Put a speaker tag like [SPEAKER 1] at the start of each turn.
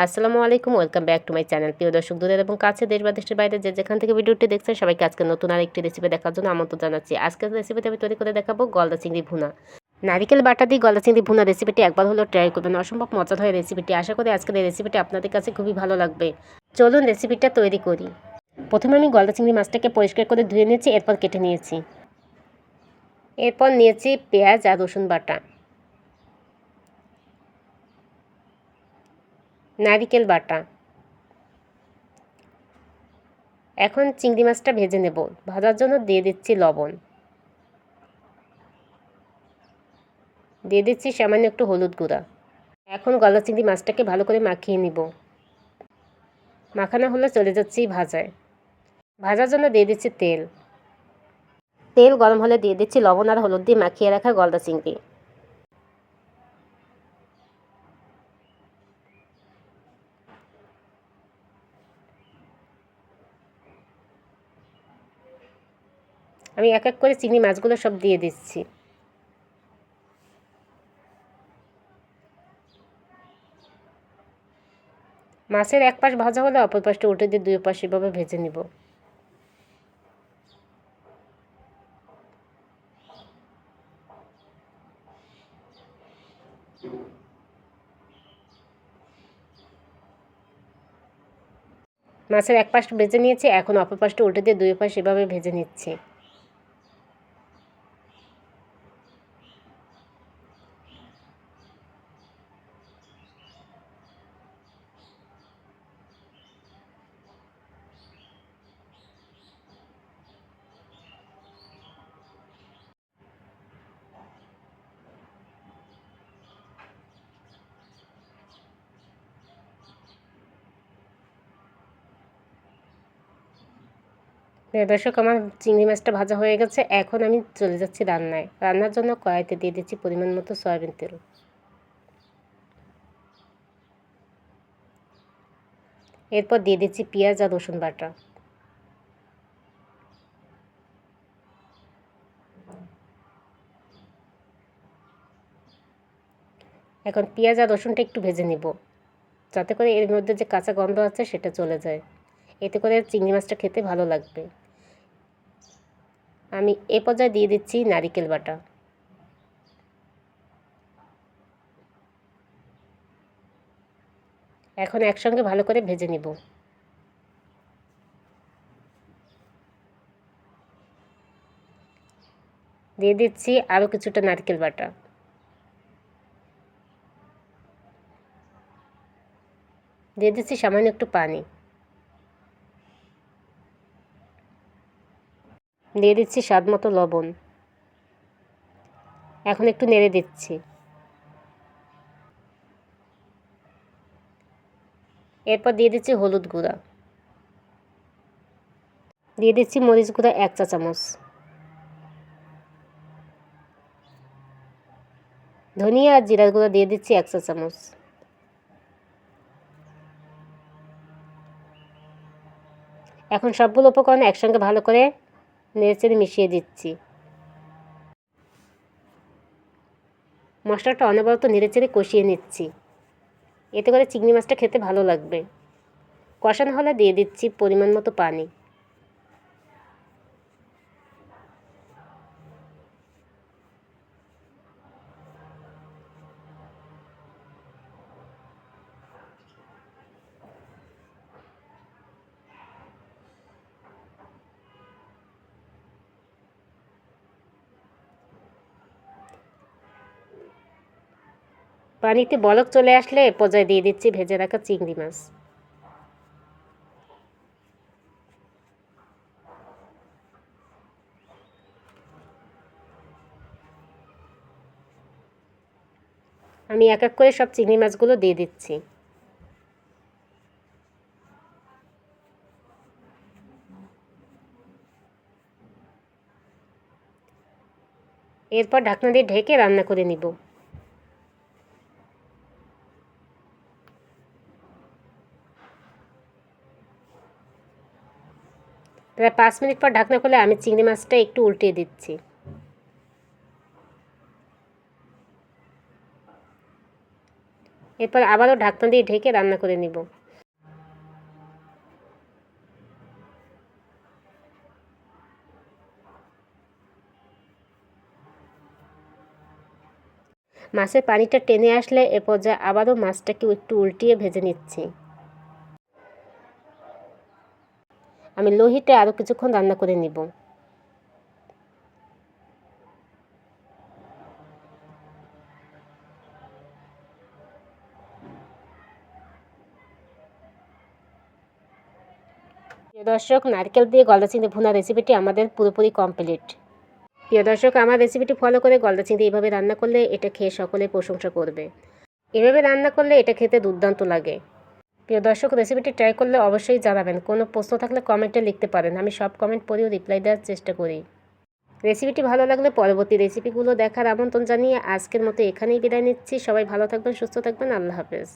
[SPEAKER 1] আসসালামু আলাইকুম, welcome back to my channel. প্রিয় দর্শক, দূরের এবং কাছে দেশ বা দেশের বাইরে যে যেখান থেকে ভিডিওটি দেখছেন সবাইকে আজকে নতুন আরেকটি রেসিপি দেখার জন্য আমন্ত্রণ জানাচ্ছি। আজকের রেসিপিতে আমি তৈরি করে দেখাবো গলদা চিংড়ি ভুনা। নারিকেল বাটা দিয়ে গলদা চিংড়ি ভুনা রেসিপিটি একবার হলেও ট্রাই করবেন। অসম্ভব মজার হয় রেসিপিটি। আশা করি আজকের এই রেসিপিটি আপনাদের কাছে খুবই ভালো লাগবে। চলুন রেসিপিটা তৈরি করি। প্রথমে আমি গলদা চিংড়ি মাছটাকে পরিষ্কার করে ধুয়ে নিয়েছি, এরপর কেটে নিয়েছি। এরপর নিয়েছি পেঁয়াজ আর রসুন বাটা, নারিকেল বাটা। এখন চিংড়ি মাছটা ভেজে নেব। ভাজার জন্য দিয়ে দিচ্ছি লবণ, দিয়ে দিচ্ছি সামান্য একটু হলুদ গুঁড়া। এখন গলদা চিংড়ি মাছটাকে ভালো করে মাখিয়ে নিব। মাখানো হলে চলে যাচ্ছি ভাজায়। ভাজার জন্য দিয়ে দিচ্ছি তেল। তেল গরম হলে দিয়ে দিচ্ছি লবণ আর হলুদ দিয়ে মাখিয়ে রাখা গলদা চিংড়ি। আমি এক এক করে চিংড়ি মাছগুলো সব দিয়ে দিচ্ছি। মাছের এক পাশ ভাজা হলে অপর পাশটা উল্টে দিয়ে দুই পাশ এভাবে ভেজে নিব। মাছের এক পাশ ভেজে নিয়েছি, এখন অপর পাশটা উল্টে দিয়ে দুই পাশ এভাবে ভেজে নিচ্ছি। দর্শক, আমার চিংড়ি মাছটা ভাজা হয়ে গেছে। এখন আমি চলে যাচ্ছি রান্নায়। রান্নার জন্য কড়াইতে দিয়ে দিচ্ছি পরিমাণ মতো সয়াবিন তেল। এরপর দিয়ে দিচ্ছি পেঁয়াজ আর রসুন বাটা। এখন পেঁয়াজ আর রসুনটা একটু ভেজে নিব, যাতে করে এর মধ্যে যে কাঁচা গন্ধ আছে সেটা চলে যায়। এতে করে চিংড়ি মাছটা খেতে ভালো লাগবে। আমি এ পর্যায়ে দিয়ে দিচ্ছি নারিকেল বাটা। এখন একসঙ্গে ভালো করে ভেজে নিব। দিয়ে দিচ্ছি আরও কিছুটা নারকেল বাটা। দিয়ে দিচ্ছি সামান্য একটু পানি। দিয়ে দিচ্ছি স্বাদ মতো লবণ। এখন একটু নেড়ে দিচ্ছি। এরপর দিয়ে দিচ্ছি হলুদ গুঁড়া। দিয়ে দিচ্ছি মরিচ গুঁড়া 1 চা চামচ। ধনিয়া আর জিরার গুঁড়া দিয়ে দিচ্ছি 1 চা চামচ। এখন সবগুলো উপকরণ একসঙ্গে ভালো করে নেড়েচেড়ে মিশিয়ে দিচ্ছি। মশলাটা অনবরত নেড়েচেড়ে কষিয়ে নিচ্ছি। এতে করে চিংড়ি মাছটা খেতে ভালো লাগবে। কষানো হলে দিয়ে দিচ্ছি পরিমাণ মতো পানি। পানিতে বলক চলে আসলে পর্যায়ে দিয়ে দিচ্ছি ভেজে রাখা চিংড়ি মাছ। আমি এক এক করে সব চিংড়ি মাছগুলো দিয়ে দিচ্ছি। এরপর ঢাকনা দিয়ে ঢেকে রান্না করে নিব। প্রায় 5 মিনিট পর ঢাকনা খুলে আমি চিংড়ি মাছটা একটু উল্টিয়ে দিচ্ছি। এরপর আবারও ঢাকনা দিয়ে ঢেকে রান্না করে নিব। মাছের পানিটা টেনে আসলে এ পর্যায়ে আবারও মাছটাকে একটু উল্টিয়ে ভেজে নিচ্ছি। আমি লো হিটে আরও কিছুক্ষণ রান্না করে নিব। প্রিয় দর্শক, নারকেল দিয়ে গলদা চিংড়ি ভুনা রেসিপিটি আমাদের পুরোপুরি কমপ্লিট। প্রিয় দর্শক, আমার রেসিপিটি ফলো করে গলদা চিংড়ি এইভাবে রান্না করলে এটা খেয়ে সকলে প্রশংসা করবে। এভাবে রান্না করলে এটা খেতে দুর্দান্ত লাগে। প্রিয় দর্শক, রেসিপিটি ট্রাই করলে অবশ্যই জানাবেন। কোনো প্রশ্ন থাকলে কমেন্টে লিখতে পারেন, আমি সব কমেন্ট পড়েও রিপ্লাই দেওয়ার চেষ্টা করি। রেসিপিটি ভালো লাগলে পরবর্তী রেসিপিগুলো দেখার আমন্ত্রণ জানিয়ে আজকের মতো এখানেই বিদায় নিচ্ছি। সবাই ভালো থাকবেন, সুস্থ থাকবেন, আল্লাহ হাফেজ।